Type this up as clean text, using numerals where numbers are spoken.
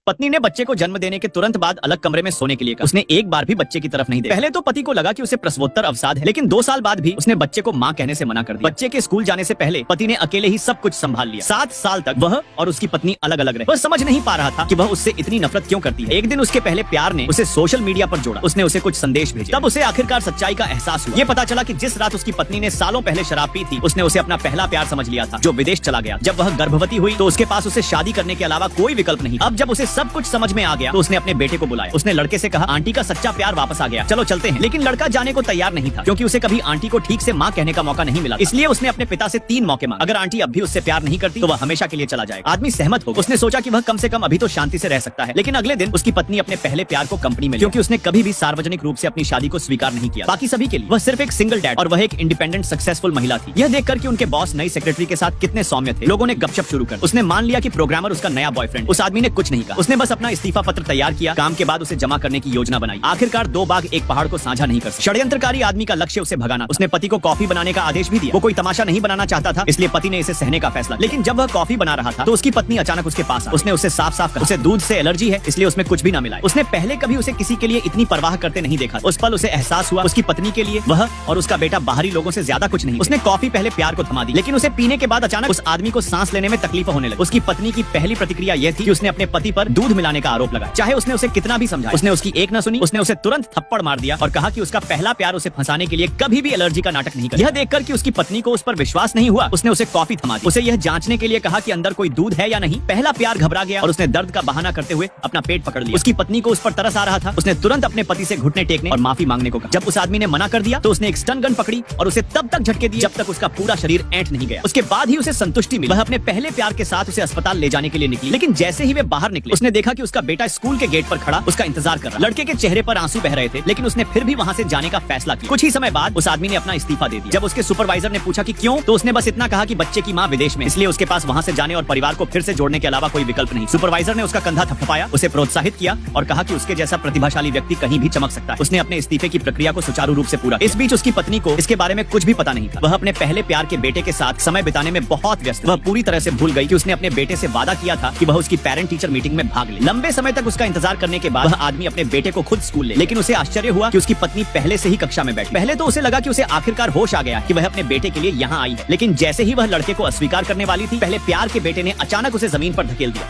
पत्नी ने बच्चे को जन्म देने के तुरंत बाद अलग कमरे में सोने के लिए कहा। उसने एक बार भी बच्चे की तरफ नहीं देखा। पहले तो पति को लगा कि उसे प्रसवोत्तर अवसाद है, लेकिन 2 साल बाद भी उसने बच्चे को मां कहने से मना कर दिया। बच्चे के स्कूल जाने से पहले पति ने अकेले ही सब कुछ संभाल लिया। 7 साल तक वह और उसकी पत्नी अलग अलग रहे। वह समझ नहीं पा रहा था कि वह उससे इतनी नफरत क्यों करती है। एक दिन उसके पहले प्यार ने उसे सोशल मीडिया पर जोड़ा। उसने उसे कुछ संदेश भेजे। तब उसे आखिरकार सच्चाई का एहसास हुआ। ये पता चला कि जिस रात उसकी पत्नी ने सालों पहले शराब पी थी, उसने उसे अपना पहला प्यार समझ लिया था, जो विदेश चला गया। जब वह गर्भवती हुई तो उसके पास उसे शादी करने के अलावा कोई विकल्प नहीं। अब जब उसे सब कुछ समझ में आ गया तो उसने अपने बेटे को बुलाया। उसने लड़के से कहा, आंटी का सच्चा प्यार वापस आ गया, चलो चलते हैं। लेकिन लड़का जाने को तैयार नहीं था, क्योंकि उसे कभी आंटी को ठीक से माँ कहने का मौका नहीं मिला। इसलिए उसने अपने पिता से 3 मौके मांगे। अगर आंटी अब भी उससे प्यार नहीं करती तो वह हमेशा के लिए चला जाएगा। आदमी सहमत हो। उसने सोचा कि वह कम से कम अभी तो शांति से रह सकता है। लेकिन अगले दिन उसकी पत्नी अपने पहले प्यार को कंपनी में, क्योंकि उसने कभी भी सार्वजनिक रूप से अपनी शादी को स्वीकार नहीं किया। बाकी सभी के लिए वह सिर्फ एक सिंगल डैड और वह एक इंडिपेंडेंट सक्सेसफुल महिला थी। यह देखकर कि उनके बॉस नई सेक्रेटरी के साथ कितने सौम्य थे, लोगों ने गपशप शुरू कर। उसने मान लिया कि प्रोग्रामर उसका नया बॉयफ्रेंड। उस आदमी ने कुछ नहीं कहा। उसने बस अपना इस्तीफा पत्र तैयार किया। काम के बाद उसे जमा करने की योजना बनाई। आखिरकार 2 बाघ एक पहाड़ को साझा नहीं कर सकते। षड्यंत्रकारी आदमी का लक्ष्य उसे भगाना। उसने पति को कॉफी बनाने का आदेश भी दिया। वो कोई तमाशा नहीं बनाना चाहता था, इसलिए पति ने इसे सहने का फैसला। लेकिन जब वह कॉफी बना रहा था तो उसकी पत्नी अचानक उसके पास आई। उसने उसे साफ साफ कहा, उसे दूध से एलर्जी है, इसलिए उसमें कुछ भी न मिलाए। उसने पहले कभी उसे किसी के लिए इतनी परवाह करते नहीं देखा। उस पल उसे एहसास हुआ उसकी पत्नी के लिए वह और उसका बेटा बाहरी लोगों से ज्यादा कुछ नहीं। उसने कॉफी पहले प्यार को थमा दी, लेकिन उसे पीने के बाद अचानक उस आदमी को सांस लेने में तकलीफ होने लगी। उसकी पत्नी की पहली प्रतिक्रिया यह थी कि उसने अपने पति पर दूध मिलाने का आरोप लगाया। चाहे उसने उसे कितना भी समझाया, उसने उसकी एक न सुनी। उसने उसे तुरंत थप्पड़ मार दिया और कहा कि उसका पहला प्यार उसे फंसाने के लिए कभी भी एलर्जी का नाटक नहीं कर। यह देखकर कि उसकी पत्नी को उस पर विश्वास नहीं हुआ, उसने उसे कॉफी थमा दी। उसे यह जांचने के लिए कहा कि अंदर कोई दूध है या नहीं। पहला प्यार घबरा गया और उसने दर्द का बहाना करते हुए अपना पेट पकड़ लिया। उसकी पत्नी को उस पर तरस आ रहा था। उसने तुरंत अपने पति से घुटने टेकने और माफी मांगने को कहा। जब उस आदमी ने मना कर दिया तो उसने एक स्टन गन पकड़ी और उसे तब तक झटके दिए जब तक उसका पूरा शरीर ऐंठ नहीं गया। उसके बाद ही उसे संतुष्टि मिली। वह अपने पहले प्यार के साथ उसे अस्पताल ले जाने के लिए निकली। लेकिन जैसे ही वे बाहर निकले उसने देखा कि उसका बेटा स्कूल के गेट पर खड़ा उसका इंतजार कर रहा। लड़के के चेहरे पर आंसू बह रहे थे, लेकिन उसने फिर भी वहां से जाने का फैसला किया। कुछ ही समय बाद उस आदमी ने अपना इस्तीफा दे दिया। जब उसके सुपरवाइजर ने पूछा कि क्यों, तो उसने बस इतना कहा कि बच्चे की मां विदेश में, इसलिए उसके पास वहां से जाने और परिवार को फिर से जोड़ने के अलावा कोई विकल्प नहीं। सुपरवाइजर ने उसका कंधा थपथपाया, उसे प्रोत्साहित किया और कहा कि उसके जैसा प्रतिभाशाली व्यक्ति कहीं भी चमक सकता है। उसने अपने इस्तीफे की प्रक्रिया को सुचारू रूप से पूरा। इस बीच उसकी पत्नी को इसके बारे में कुछ भी पता नहीं था। वह अपने पहले प्यार के बेटे के साथ समय बिताने में बहुत व्यस्त। वह पूरी तरह से भूल गई कि उसने अपने बेटे से वादा किया था कि वह उसकी पेरेंट टीचर मीटिंग में भाग ले। लंबे समय तक उसका इंतजार करने के बाद वह आदमी अपने बेटे को खुद स्कूल ले। लेकिन उसे आश्चर्य हुआ कि उसकी पत्नी पहले से ही कक्षा में बैठी। पहले तो उसे लगा कि उसे आखिरकार होश आ गया कि वह अपने बेटे के लिए यहाँ आई है। लेकिन जैसे ही वह लड़के को अस्वीकार करने वाली थी, पहले प्यार के बेटे ने अचानक उसे जमीन पर धकेल दिया।